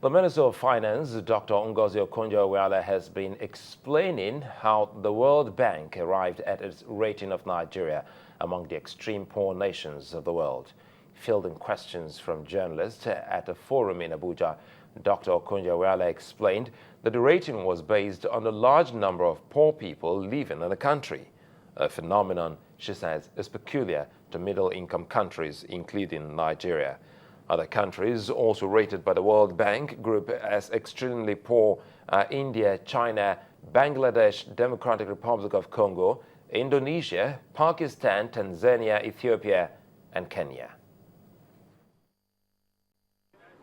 The Minister of Finance, Dr. Ngozi Okonjo-Iweala, has been explaining how the World Bank arrived at its rating of Nigeria among the extreme poor nations of the world. Fielding questions from journalists at a forum in Abuja, Dr. Okonjo-Iweala explained that the rating was based on the large number of poor people living in the country, a phenomenon, she says, is peculiar to middle-income countries, including Nigeria. Other countries also rated by the World Bank Group as extremely poor are India, China, Bangladesh, Democratic Republic of Congo, Indonesia, Pakistan, Tanzania, Ethiopia, and Kenya.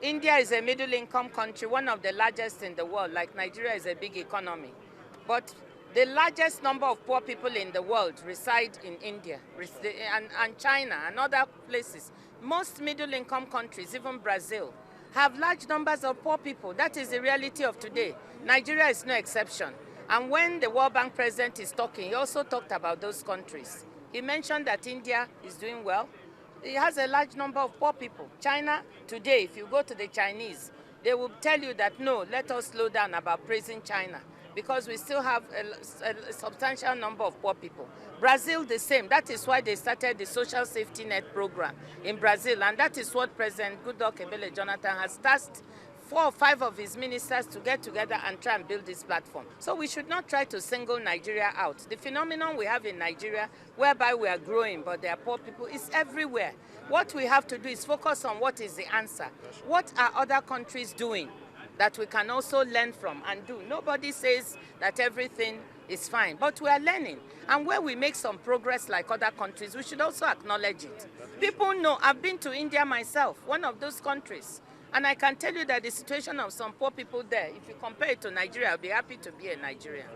India is a middle-income country, one of the largest in the world, like Nigeria is a big economy. But the largest number of poor people in the world reside in India and China and other places. Most middle-income countries, even Brazil, have large numbers of poor people. That is the reality of today. Nigeria is no exception. And when the World Bank president is talking, he also talked about those countries. He mentioned that India is doing well. It has a large number of poor people. China, today, if you go to the Chinese, they will tell you that, no, let us slow down about praising China, because we still have a substantial number of poor people. Brazil, the same. That is why they started the Social Safety Net program in Brazil, and that is what President Goodluck Ebele Jonathan has tasked 4 or 5 of his ministers to get together and try and build this platform. So we should not try to single Nigeria out. The phenomenon we have in Nigeria, whereby we are growing, but there are poor people, is everywhere. What we have to do is focus on what is the answer. What are other countries doing that we can also learn from and do? Nobody says that everything is fine, but we are learning. And where we make some progress like other countries, we should also acknowledge it. People know, I've been to India myself, one of those countries, and I can tell you that the situation of some poor people there, if you compare it to Nigeria, I'll be happy to be a Nigerian.